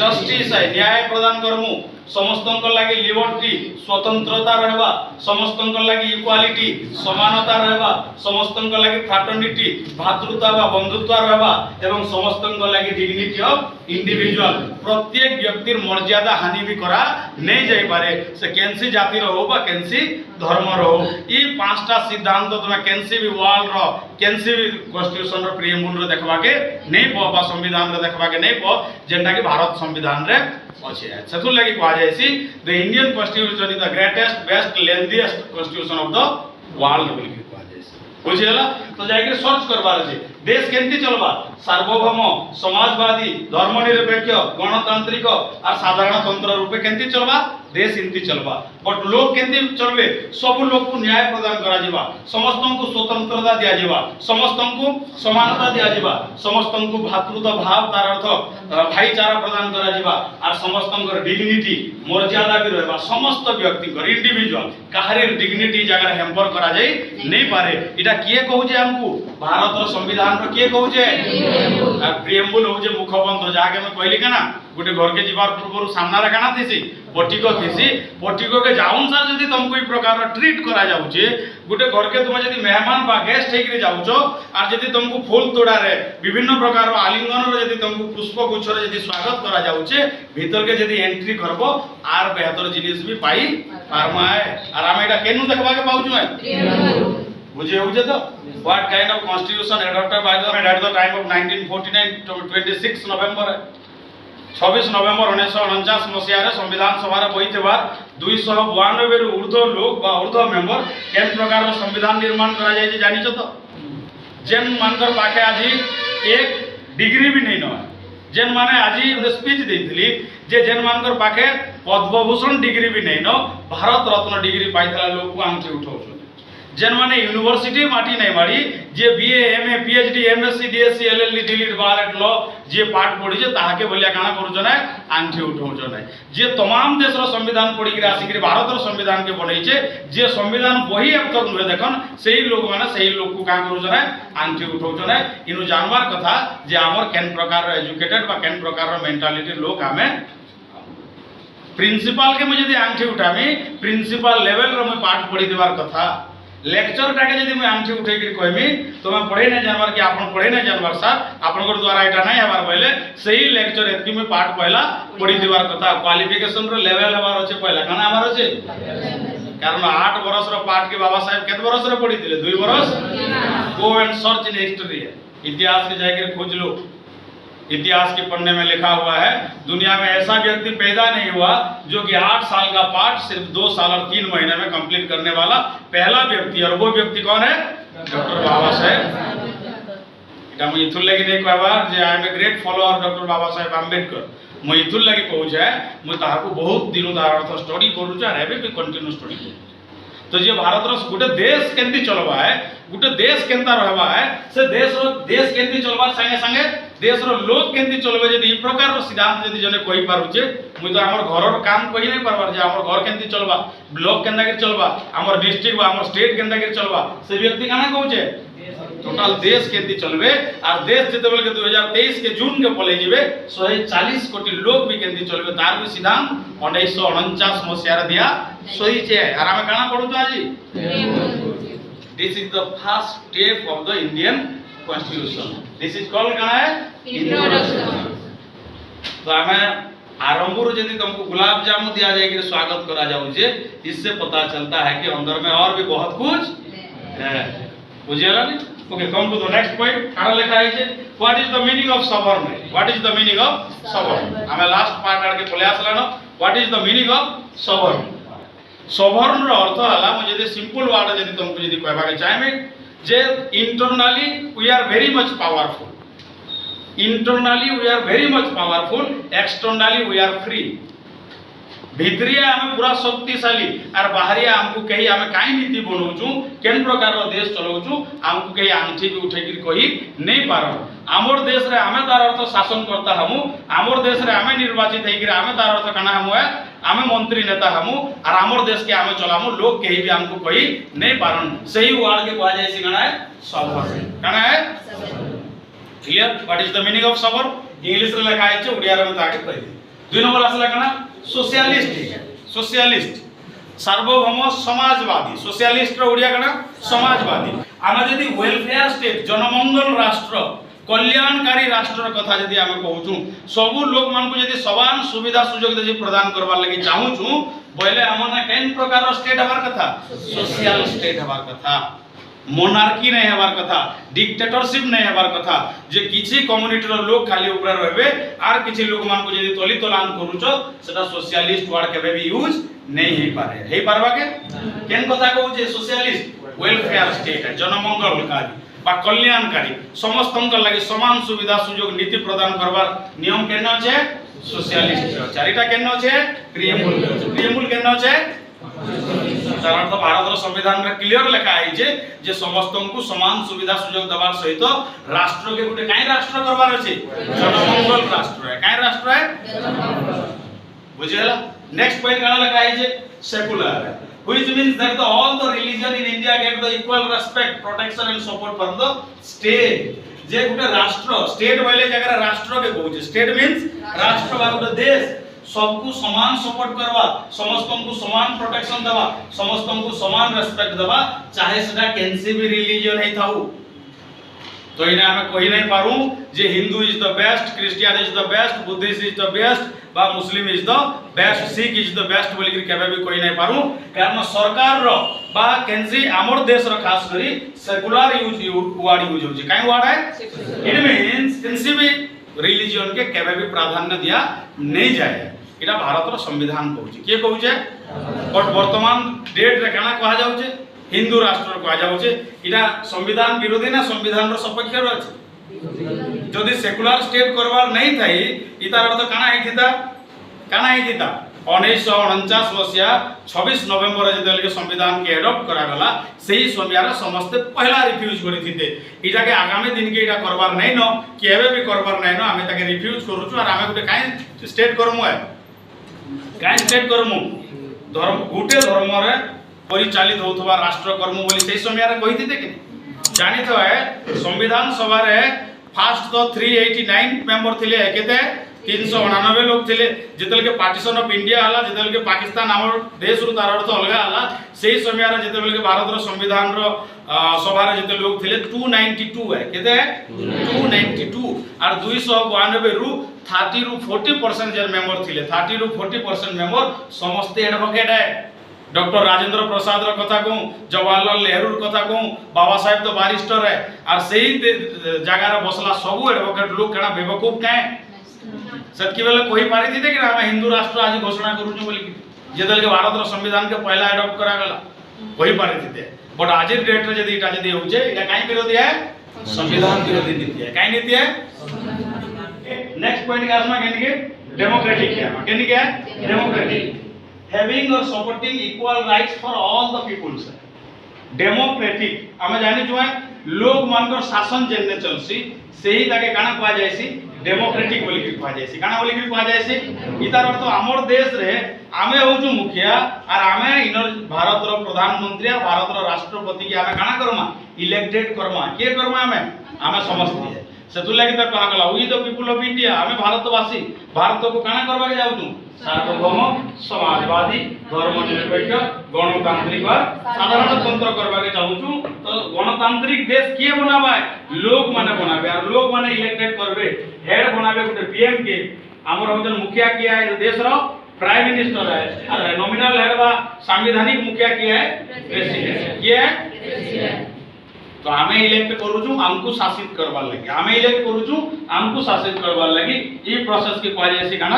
जस्टिस है न्याय प्रदान करमु समस्तन लगी लिबर्टी स्वतंत्रता रहबा, समस्तन लगी इक्वालिटी समानता रहबा, समस्तन लगी फ्राटर्निटी भातृत्व बा बंधुत्व रहबा एवं समस्तन लगी डिग्निटी ऑफ इंडिविजुअल प्रत्येक व्यक्तिर मर्यादा हानि भी करा नहीं जाई पारे से केनसी जाति रो हो बा केनसी धर्म रो हो। ई पांचटा सिद्धांत तुम केनसी भी वर्ल्ड रो केनसी भी कॉन्स्टिट्यूशन रो प्रिएम्बल रो देखबा के नहीं पो बा संविधान रो देखबा के नहीं पो जेंटा कि भारत संविधान रे अछि है सेतु लगी कहा जायसी the Indian constitution is the greatest best lengthiest constitution of the world बोली कहा जायसी बुझियला। तो जाके सर्च करबार अछि देश केंती चलबा सार्वभौम समाजवादी धर्मनिरपेक्ष गणतांत्रिक और साधारणतंत्र रूपे केंती चलबा देश इनती चलबा बट लोग केंती चलबे सब लोग को न्याय प्रदान करा जिबा समस्त को स्वतंत्रता दिया जिबा समस्त को समानता दिया जिबा समस्त को भातृत्व भाव तार अर्थ भाईचारा प्रदान करा जिबा और समस्त को डिग्निटी मर्यादा भी रहबा समस्त व्यक्ति को इंडिविजुअल काहरे डिग्निटी जगह हेम्पर करा जाई नहीं पारे इटा किए कहू जे हमको भारत रो संविधान रो किए कहू जे प्रिएम्बल हो जे मुखबंध जाके मैं कहली के ना गोटे घर के जीवार पूर्व सामना रे काना थीसी पटिको थीसी पटिको के जाउन सर जदी तुमको ई प्रकार ट्रीट करा जाउ छे गोटे घर के तुम जदी मेहमान बा गेस्ट हेकरी जाउछो और जदी तुमको फूल तोड़ा रे विभिन्न प्रकार आलिंगन रे जदी तुमको पुष्प गुच्छ रे जदी स्वागत करा जाउ छे भीतर के जदी एंट्री करबो आर बेहतर जिनिस भी पाई पारमाए और हम एटा केनु देखबा के पाउछु है बुझे होजे तो what kind of constitution adopted by the at the time of 1949 26 नवंबर 26 नवंबर 1949 मसीह संविधान सभा बहीथिबार 292 रु ऊर्ध्व लोग बा ऊर्ध्व मेंबर केन प्रकार संविधान निर्माण करा जाय जानिछ तो जेन मानकर पाखे आज एक डिग्री भी नहीं न जेन माने आज स्पीच देथिली जे जेन मानकर पाखे पद्मभूषण डिग्री भी नहीं न भारत रत्न डिग्री पाइथला लोग को आंठी उठाउ जेन माने यूनिवर्सिटी माटी नहीं मारी जे BA MA PhD MSc DSc LLB DLitt bar at law जे पाठ पढ़ी जे ताहाके बोलिया काना करू जने आंठी उठाउ जने जे तमाम देश रो संविधान पढ़ी के आसी के भारत रो संविधान के बनई छे जे संविधान वही अब तक नुहे देखन सेही लोग माने सेही लोग को का करू जने आंठी उठाउ जने इनु जानवार कथा जे हमर केन प्रकार रो एजुकेटेड बा केन प्रकार रो मेंटालिटी लोग हमें प्रिंसिपल के मुझे आंठी उठामी प्रिंसिपल लेवल रो मैं पाठ पढ़ी देवार कथा लेक्चर टाके जदी मैं आंठी उठे के कहमी तो मैं पढ़े नहीं जानवर कि आपन पढ़े नहीं जानवर सर आपन को द्वारा एटा नहीं हमार पहले सही लेक्चर एतकी में पाठ पहला पढ़ी देवार कथा क्वालिफिकेशन रो लेवल हमार होचे पहला काना हमार होचे कारण 8 बरस रो पाठ के बाबा साहब केत बरस रे पढ़ी दिले 2 बरस go and search in history इतिहास के जाके खोज लो इतिहास के पन्ने में लिखा हुआ है दुनिया में ऐसा व्यक्ति पैदा नहीं हुआ जो कि 8 साल का पाठ सिर्फ 2 साल और 3 महीने में कंप्लीट करने वाला पहला व्यक्ति और वो व्यक्ति कौन है डॉक्टर बाबा साहेब इटा मैं इथुल लगी नहीं कहबा जे I am a great follower doctor Baba Saheb Ambedkar मैं इथुल लगी कहू छै मैं ताहाको बहुत दिनो तार अर्थ स्टडी करू छ एबे भी कंटिन्यू स्टडी तो जे भारत रो गुटे देश केंती चलबा है गुटे देश केंता रहबा है से देश केंती चलबा संगे संगे देश रो लोग केंती चलबे जदी ई प्रकार रो सिद्धांत जदी जने कहि पारु छे मुई तो हमर घर रो काम कहि नहीं परबार जे हमर घर केंती चलबा ब्लॉक केंता के चलबा हमर डिस्ट्रिक्ट बा हमर स्टेट केंता के चलबा से व्यक्ति काना कहू छे टोटल देश केंती चलबे और देश जेतेबेल के 2023 के जून के पले जिबे 140 कोटी लोग भी केंती चलबे तार भी सिद्धांत 1949 मसिया रे दिया सही छे और हम काना पढु तो आजी this is the first step of the Indian constitution this is called काना है इंट्रोडक्शन। तो हमें आरंभ रो यदि तुमको गुलाब जामुन दिया जाए कि स्वागत करा जाऊ जे इससे पता चलता है कि अंदर में और भी बहुत कुछ है बुझियला नी okay come to the next point काना लिखा है जे what is the meaning of sovereign what is the meaning of sovereign हमें लास्ट पार्ट आके पले आसला न what is the meaning of sovereign sovereign रो अर्थ हला मु यदि सिंपल वर्ड यदि तुमको यदि कहबा के चाहे जे internally we are very much powerful internally we are very much powerful externally we are free भितरिया हमें पूरा शक्तिशाली और बाहरिया हमको कहीं हमें काई नीति बनौचू केन प्रकार रो देश चलाउचू हमको कहीं आंठी भी उठे के कही नहीं पारो हमर देश रे हमें तार अर्थ शासन करता हमु हमर देश रे हमें निर्वाचित हेकि हमें तार अर्थ काना हमु है हमें मंत्री नेता हमु और हमर देश के हमें चलामु लोग कहीं भी हमको कही नहीं पारन सही वर्ड के कहा जाय सी काना है सवर्न काना है clear what is the meaning of sovereign English रे लिखा है ओडिया रे में ताके कहि 2 नंबर आसला काना सोशलिस्ट ठीक है सोशलिस्ट सार्वभौम समाजवादी सोशलिस्ट रो ओडिया कना समाजवादी आमे जदी वेलफेयर स्टेट जनमंगल राष्ट्र कल्याणकारी राष्ट्र कथा जदी आमे कहूछु सबु लोक मान को जदी समान सुविधा सुयोग जदी प्रदान करबा लागि चाहूछु बोले हमना केन प्रकार रो स्टेट हमार कथा सोशल स्टेट हमार कथा मोनार्की नहीं हमार कथा डिक्टेटरशिप नहीं हमार कथा जे किछि कम्युनिटी रो लोग खाली ऊपर रहबे आर किछि लोग मान को जदी तली तलान करूचो सेटा सोशलिस्ट वर्ड केबे भी यूज नहीं हे पारे हे पारबा के केन कथा कहू जे सोशलिस्ट वेलफेयर स्टेट है जनमंगलकारी बा कल्याणकारी समस्त लागि समान सुविधा सुयोग नीति प्रदान करबार नियम केन छै सोशलिस्ट चारिटा केन छै प्रियम्बुल केन छै साधारण तो भारत संविधान में क्लियर लिखा है जे समस्त को समान सुविधा सुयोग दबार सहित राष्ट्र के गुटे काई राष्ट्र करबार अछि जनमंगल राष्ट्र है काई राष्ट्र है बुझेला नेक्स्ट पॉइंट काना लिखा है जे secular which means that all the religion in India get the equal respect protection and support from the state जे गुटे राष्ट्र स्टेट वाले जगह राष्ट्र के कहू स्टेट मींस राष्ट्र बा गुटे देश सबको समान सपोर्ट करवा समस्त को समान प्रोटेक्शन देवा समस्त को समान रेस्पेक्ट देवा चाहे सेटा कैंसी भी रिलीजन है थाऊ तो इने हमें कहि नहीं पारू जे Hindu is the best Christian is the best Buddhist is the best बा Muslim is the best Sikh is the best बोली केबे भी कहि नहीं पारू कारण सरकार रो बा कैंसी हमर देश रो खास करी सेकुलर वर्ड यूज होजे काई वर्ड है इट मींस कैंसी भी रिलीजन के केबे भी प्राधान्य दिया नहीं जाए इटा भारत रो संविधान कहूची के कहूचे बट वर्तमान डेट रे काना कहा जाउचे हिंदू राष्ट्र कहा जाउचे इटा संविधान विरोधी ना संविधान रो सपक्ष रो अछि जदि सेकुलर स्टेट करबार नहीं थाई इतार अर्थ काना हिता 1949 मसिया 26 नवेम्बर जेतल के संविधान के एडॉप्ट करा गला सेही समयार समस्त पहला रिफ्यूज करिथिते इटा के आगामी दिन के इटा करबार नहीं न केबे भी करबार नहीं न हमें ताके रिफ्यूज करूछु और हमें गुटे काई स्टेट करमु है काई स्टेट करमु धर्म गुटे धर्म रे परिचालित होतबा राष्ट्र कर्म बोली सेही समयार कहिथिते कि जानि तो है संविधान सभा रे फास्ट तो 389 मेंबर थिले केते 389 लोग थिले जेतल के पार्टीशन ऑफ इंडिया हला जेतल के पाकिस्तान हमर देश रु तार अर्थ अलगा हला सेही समयार जेतल के भारत रो संविधान रो सभा रे जेते लोग थिले 292 है केते 292 और 292 रु 30 रु 40% जे मेंबर थिले 30 रु 40% मेंबर समस्त एडवोकेट है डॉक्टर राजेंद्र प्रसाद रो कथा कहूं जवाहरलाल नेहरू रो कथा कहूं बाबा साहेब तो बारिस्टर है और सही जगह रे बसला सब एडवोकेट लोग केना बेवकूफ काहे सटकी बेले कोई पारी थी कि हम हिंदू राष्ट्र आज घोषणा करू छु बोली जेदल के भारत रो संविधान के पहला अडॉप्ट करा गला कोई पारी थी बट आज डेट रे जदी इटा जदी होचे इटा काई विरोधी है संविधान विरोधी नीति है काई नीति है नेक्स्ट पॉइंट के आसमा केनी के डेमोक्रेटिक है केनी के democratic having or supporting equal rights for all the peoples democratic आमे जानि छु लोग मानकर शासन जेने चलसी सेही ताके काना कहा जायसी डेमोक्रेटिक बोली कहा जायसी काना बोली कहा जायसी इतार अर्थ हमर देश रे आमे होजु मुखिया और आमे इनर भारत रो प्रधानमंत्री आ भारत रो राष्ट्रपति के आमे काना करमा इलेक्टेड करमा के करमा आमे समझती है सेतु लागि त कहा गला we the people of India आमे भारतवासी भारत को काना करबा के जाउछु सार्वभौम समाजवादी धर्मनिरपेक्ष गणतांत्रिक और साधारणतंत्र करबा के चाहूछु तो गणतांत्रिक देश के बनाबा लोग माने बनाबे और लोग माने इलेक्टेड करबे हेड बनाबे गुटे पीएम के हमर होजन मुखिया किया है देश रो प्राइम मिनिस्टर है और नॉमिनल हेड बा संवैधानिक मुखिया किया है प्रेसिडेंट किया है प्रेसिडेंट तो हमें इलेक्ट करूछु हमको शासित करबा लागि हमें इलेक्ट करूछु हमको शासित करबा लागि ई प्रोसेस के कहा जायसी काना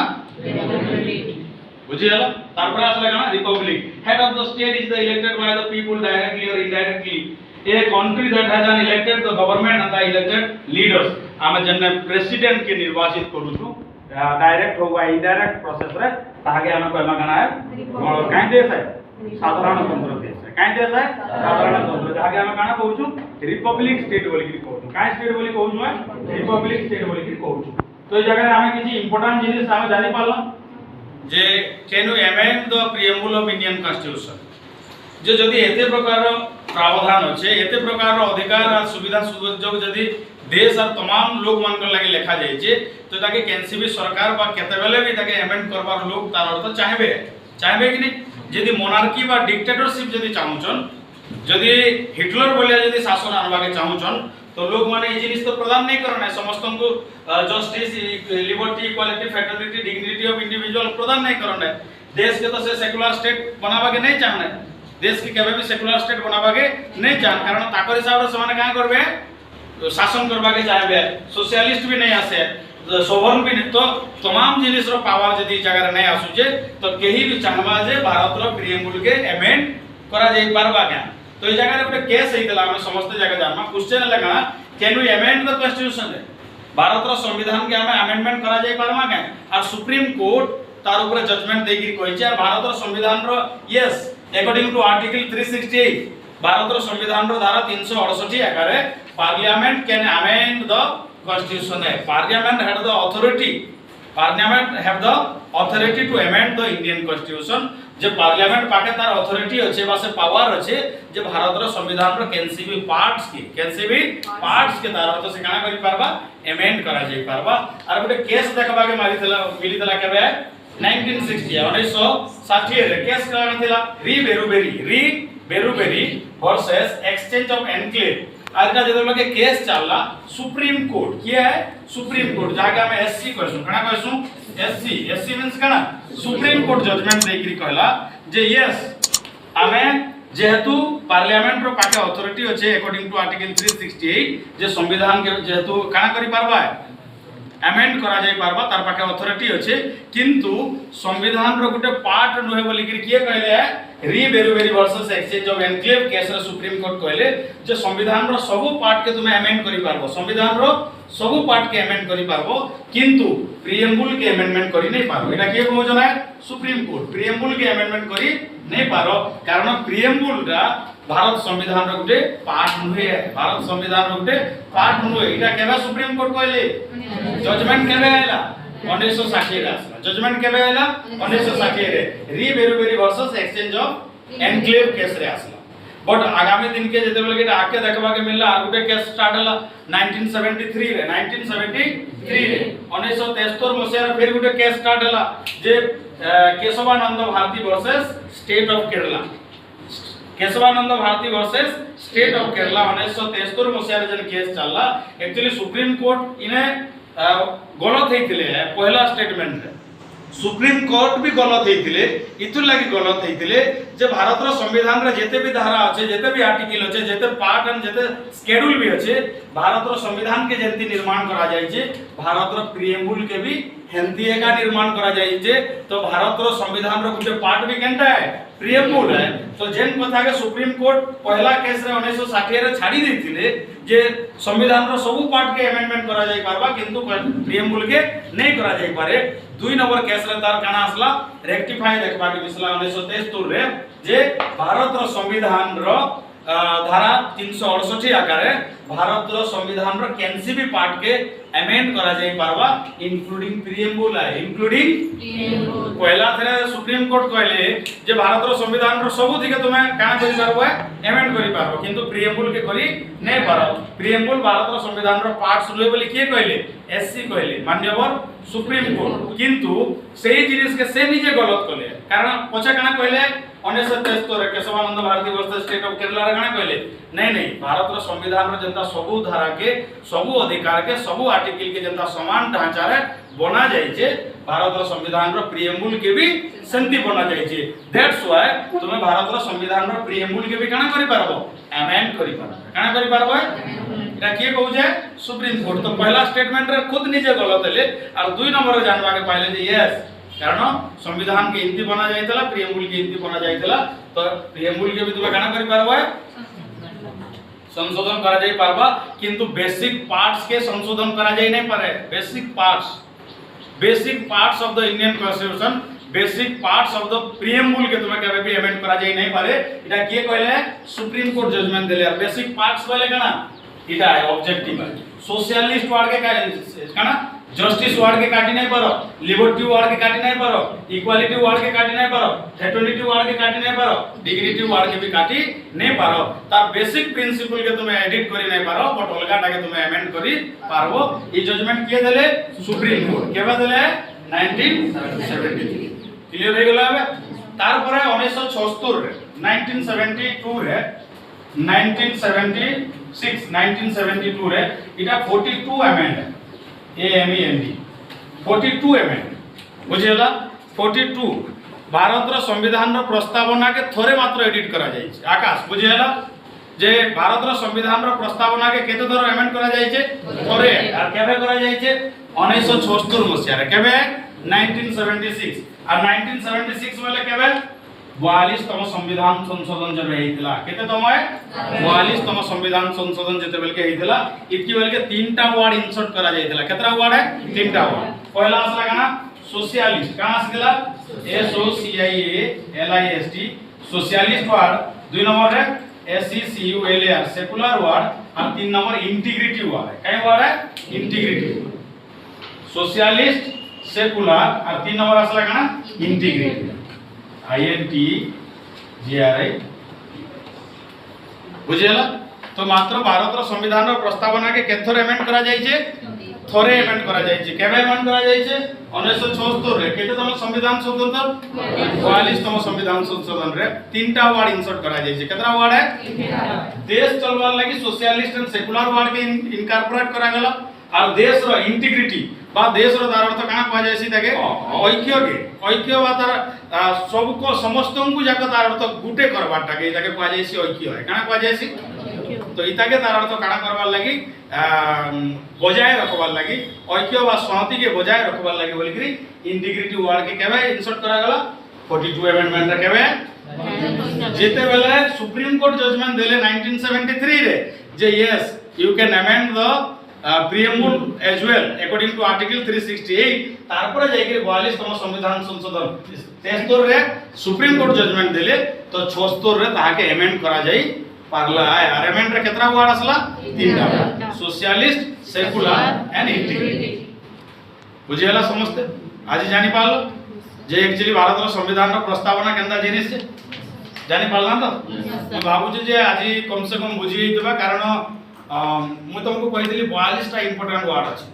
बुझियला तार पर आसले काना republic head of the state is the elected by the people directly और indirectly a country that has an elected the government and the elected leaders हमें जन्ने प्रेसिडेंट के निर्वाचित करूछु डायरेक्ट होगा इनडायरेक्ट प्रोसेस रे ताके हमें कहमा काना है काई देश है साधारणतंत्र देश है काई देश है साधारणतंत्र ताके हमें काना कहूछु रिपब्लिक स्टेट बोली कि कहूछु काई स्टेट बोली कहूछु है रिपब्लिक स्टेट बोली कि कहूछु तो ए जगह हमें किछि इंपोर्टेंट जिनिस हमें जानि पाला जे can you amend the preamble of Indian constitution जे जदि एते प्रकार प्रावधान अछि एते प्रकार अधिकार और सुविधा सुयोग जदि देश और तमाम लोग मान लगे लिखा जाए जे तो ताके कैंसी भी सरकार बा केते बेले भी ताके अमेंड करबार लोग तार अर्थ चाहबे कि नहीं यदि मोनार्की बा डिक्टेटरशिप यदि चाहूचन यदि हिटलर बोलिया यदि शासन आनबाके चाहूचन तो लोग माने ये जिनिस तो प्रदान नहीं करना है समस्त को justice liberty equality fraternity dignity of individual प्रदान नहीं करना है देश के तो से सेकुलर स्टेट बनाबाके नहीं चाहना है देश के केबे भी सेकुलर स्टेट बनाबाके नहीं चाहन कारण ताकर हिसाब रे समान का करबे शासन करबाके चाहबे सोशलिस्ट भी नहीं आसे सोवरन भी नहीं तो तमाम जिनिस रो पावर यदि जगह नहीं आसुचे तो केही भी चाहबा जे भारत रो प्रियम्बुल के अमेंड करा जाई पारबा क्या तो ये जगह रे केस हेतला हम समस्त जगह जानमा क्वेश्चन लगा can we amend the constitution भारत रो संविधान के हम अमेंडमेंट करा जाई पारमा क्या और सुप्रीम कोर्ट तार ऊपर जजमेंट देगी कहि छै भारत रो संविधान रो यस अकॉर्डिंग टू आर्टिकल 368 भारत रो संविधान रो धारा 368 आकारे parliament can amend the constitution है parliament have the authority to amend the Indian constitution जे पार्लियामेंट पाके तार अथॉरिटी अछि बासे पावर अछि जे भारत रो संविधान रो कैन सी भी पार्ट्स के तार अर्थ से काना करि पारबा अमेंड करा जाई पारबा और गोटे केस देखबा के मिलितला केबे 1960 रे केस करा थिला री Berubari versus exchange of enclave आज का जदर लगे केस चलला सुप्रीम कोर्ट किया है सुप्रीम कोर्ट जागा में एससी कहसु कना कहसु एससी मींस कना सुप्रीम कोर्ट जजमेंट देकरी कहला जे यस हमें जेहेतु पार्लियामेंट रो पाके अथॉरिटी अछि अकॉर्डिंग टू आर्टिकल 368 जे संविधान के जेहेतु काना करि पारबा अमेंड करा जाई पारबा तार पाके अथॉरिटी अछि किंतु संविधान रो गुटे पार्ट नहे बोली कि किए कहले re Berubari versus exchange of enclave case रे सुप्रीम कोर्ट कहले जे संविधान रो सब पार्ट के तुमे अमेंड करि पारबो संविधान रो सब पार्ट के अमेंड करि पारबो किंतु प्रियम्बुल के अमेंडमेंट करि नै पारबो एटा के कहजो ना सुप्रीम कोर्ट प्रियम्बुल के अमेंडमेंट करि नै पारो कारण प्रियम्बुल रा भारत संविधान रो गुटे पार्ट नुहे भारत संविधान रो गुटे पार्ट नुहे एटा केबे सुप्रीम कोर्ट कहले जजमेंट केबे आइला 1960 रे आसला जजमेंट केबे आइला 1960 रे re Berubari versus exchange of enclave case रे आसला बट आगामी दिन के जेते बेले के आके देखबा के मिलला आ गुटे केस स्टार्ट हला 1973 रे 1973 मसिया फिर गुटे केस स्टार्ट हला जे Keshavananda Bharati versus state of Kerala Keshavananda Bharati versus state of Kerala 1973 मसिया रे जन केस चलला एक्चुअली सुप्रीम कोर्ट इने गलत हेतिले पहला स्टेटमेंट रे सुप्रीम कोर्ट भी गलत हेतिले इतु लागि गलत हेतिले जे भारत रो संविधान रे जेते भी धारा अछि जेते भी आर्टिकल अछि जेते पार्ट एंड जेते शेड्यूल भी अछि भारत रो संविधान के जेंति निर्माण करा जाय छै भारत रो प्रियम्बुल के भी हेंती एका निर्माण करा जाय छै तो भारत रो संविधान रो गुटे पार्ट भी केनटा है प्रियम्बुल है तो जेन कथा के सुप्रीम कोर्ट पहला केस रे 1960 रे छाडी दैथिले जे संविधान रो सब पार्ट के अमेंडमेंट करा जाय पारबा किंतु प्रियम्बुल के नहीं करा जाय पारे 2 नंबर केस रे तार काना आसला रेक्टिफाई देखबा के मिसला 1973 रे जे भारत रो संविधान रो धारा 368 आकारे भारत रो संविधान रो कैंसी भी पार्ट के अमेंड करा जाय पारबा इंक्लूडिंग प्रियम्बुल है इंक्लूडिंग पहला थरे सुप्रीम कोर्ट कहले जे भारत रो संविधान रो सब दिके तुमे काना करि पारबो अमेंड करि पारबो किंतु प्रियम्बुल के करि नै पारो प्रियम्बुल भारत रो संविधान रो पार्ट सुले बोली के कहले एससी कहले माननीय सुप्रीम कोर्ट किंतु सेही जिनिस के से निजे गलत कहले कारण पछा काना कहले 1973 रे Keshavananda Bharati versus state of Kerala रे काना कहले नहीं भारत रो संविधान रो जनता सबु धारा के सबु अधिकार के सबु आर्टिकल के जनता समान ढांचा रे बना जाय छै भारत रो संविधान रो प्रियम्बुल के भी संति बना जाय छै दैट्स व्हाई तुमे भारत रो संविधान रो प्रियम्बुल के भी काना करि पारबो अमेंड करि पारबो काना करि पारबो एटा के कहू जे सुप्रीम कोर्ट तो पहला स्टेटमेंट रे खुद निजे गलत हेले और 2 नंबर रे जानबा के पाइले जे यस कारण संविधान के हिंदी बना जायतला प्रियम्बुल के हिंदी बना जायतला तो प्रियम्बुल के भी तुमे काना करि पारबो संशोधन करा जाय पारबा किंतु बेसिक पार्ट्स के संशोधन करा जाय नै पारे basic parts of the Indian constitution basic parts of the preamble के तुमे केबे भी अमेंड करा जाय नै पारे एटा के कहले सुप्रीम कोर्ट जजमेंट देले बेसिक पार्ट्स कहले कना इटा है ऑब्जेक्टिव है सोशलिस्ट वर्ड के काना जस्टिस वार्ड के काटी नहीं पारो, लिबर्टी वार्ड के काटी नहीं पारो, इक्वालिटी वार्ड के काटी नहीं पारो, फ्रेटर्निटी वार्ड के काटी नहीं पारो, डिग्निटी वार्ड के भी काटी नहीं पारो। तार बेसिक प्रिंसिपल के तुम एडिट करी नहीं पारो, बट अलगा टाके तुम अमेंड करी पारबो। ई जजमेंट किए देले सुप्रीम कोर्ट केबे देले 1973। क्लियर हो गेला बे। तार परे 1976 रे 1972 रे 1976 1972 रे इटा 42 अमेंड है AMEND 42 अमेंड बुझेला। 42 भारत रो संविधान रो प्रस्तावना के थोरे मात्र एडिट करा जाय छै। आकाश बुझेला जे भारत रो संविधान रो प्रस्तावना के केते थोर अमेंड करा जाय छै थोरे। आर केबे करा जाय छै 1976 मसिया रे केबे 1976 और 1976 वाले केबे 42तम संविधान संशोधन जब हेइतला केते तमय 42तम संविधान संशोधन जते बेल के हेइतला इतकी बेल के तीनटा वर्ड इंसर्ट करा जायतला। केतरा वर्ड है तीनटा वर्ड। पहला असला गाना सोशलिस्ट कहां आसला SOCIALIST सोशलिस्ट वर्ड। दुई नंबर है SECULAR सेकुलर वर्ड और तीन नंबर इंटीग्रिटी वर्ड है। कई वर्ड है इंटीग्रिटी सोशलिस्ट सेकुलर और तीन नंबर असला गाना इंटीग्रिटी INTGRI बुझेला। तो मात्र भारत रो संविधान रो प्रस्तावना के केथर अमेंड करा जाय छै थोरे अमेंड करा जाय छै। केबे अमेंड करा जाय छै 1976 रे केते तम संविधान संशोधन 42तम संविधान संशोधन रे तीनटा वर्ड इंसर्ट करा जाय छै। केतरा वर्ड है देश चलवार लागि सोशलिस्ट एंड सेकुलर वर्ड के इनकॉर्पोरेट करा गेला और देश रो इंटीग्रिटी बा देश रो तार अर्थ काना कह जाय छै ताके ऐक्य बा तार सबको समस्त को जाके तार अर्थ गुटे करबाटा के ताके कह जाय छै ऐक्य है काना कह जाय छै। तो इताके तार अर्थ काना करबार लागि बजाय रखबार लागि ऐक्य बा संहति के बजाय रखबार लागि बोली करी इंटीग्रिटी वर्ड के केबे इंसर्ट करा गेला 42 अमेंडमेंट रे केबे जेते बेले सुप्रीम कोर्ट जजमेंट देले 1973 रे जे yes you can amend the preamble as well according to article 368 तारपर जाय के 42तम संविधान संशोधन 73 रे सुप्रीम कोर्ट जजमेंट देले तो 76 रे ताके अमेंड करा जाई पारला है। और अमेंड रे केतरा वर्ड असला तीनटा सोशलिस्ट सेकुलर एंड इंटीग्रिटी बुझेला समझते। आज जानि पालो जे एक्चुअली भारत रो संविधान रो प्रस्तावना केंदा जिनिस छे जानि पालना तो मैं भाबु जे आज कम से कम बुझी देबा कारण मैं तुमको कही 42टा इंपोर्टेंट वर्ड अच्छे।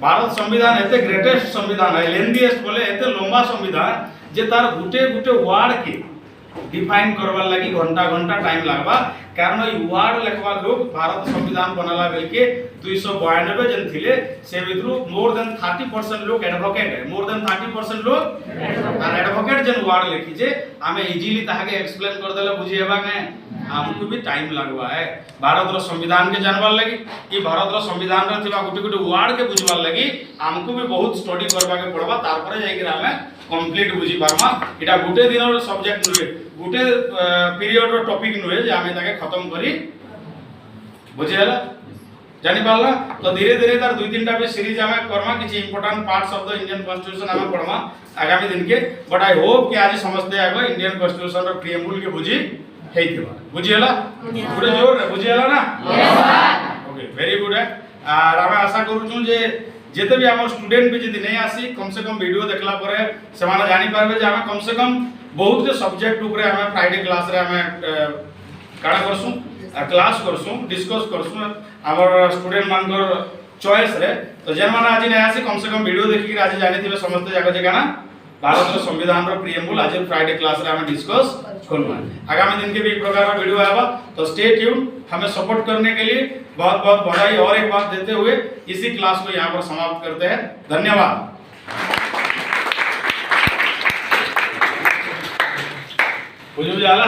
भारत संविधान एते ग्रेटेस्ट संविधान है लेंदीएस्ट बोले एते लंबा संविधान जे तार गुटे गुटे वर्ड के डिफाइन करवार लगी घंटा घंटा टाइम लागबा कारण ई वर्ड लिखवा लोग भारत संविधान बनाला बेल के 292 जन थिले से विद्रु मोर देन 30% लोग एडवोकेट है मोर देन 30% लोग और एडवोकेट जन वर्ड लिखी जे हमें इजीली ताके एक्सप्लेन कर देले बुझी हेबा ने हमको भी टाइम लगवा है भारत रो संविधान के जानवार लगी कि भारत रो संविधान रे थिबा गुटे गुटे वर्ड के बुझवार लगी हमको भी बहुत स्टडी करबा के पड़बा तार परे जाय के हमें कंप्लीट बुझी पारमा। एटा गुटे दिन रो सब्जेक्ट नुहे गुटे पीरियड रो टॉपिक नुहे जे हमें ताके खत्म करी बुझेला जानि पाला। तो धीरे धीरे तार दुई तीनटा भी सीरीज हमें करमा किछि important parts of the Indian constitution हमें पढ़मा आगामी दिन के। बट आई होप कि आज समझते आगो इंडियन कॉन्स्टिट्यूशन रो प्रीएम्बल के बुझी हेइतिबा बुझियला पूरे जोर रे बुझियला ना ओके वेरी गुड है। और हमें आशा करू छु जे जेते भी हमर स्टूडेंट भी जदी नहीं आसी कम से कम वीडियो देखला परे से माने जानि पारबे जे हमें कम से कम बहुत के सब्जेक्ट ऊपर हमें फ्राइडे क्लास रे हमें काडा करसु क्लास करसु डिस्कस करसु हमर स्टूडेंट मानकर चॉइस रे। तो जेन माने आज नहीं आसी कम से कम वीडियो देखि के आज जानि थिबे समस्त जगह जे गाना भारत रो संविधान रो प्रीएम्बल आज फ्राइडे क्लास रे हमें डिस्कस करबा। आगामी दिन के भी एक प्रकार का वीडियो आएगा तो स्टे ट्यून। हमें सपोर्ट करने के लिए बहुत बहुत बधाई और एक बात देते हुए इसी क्लास को यहाँ पर समाप्त करते हैं। धन्यवाद। बुझ जाला।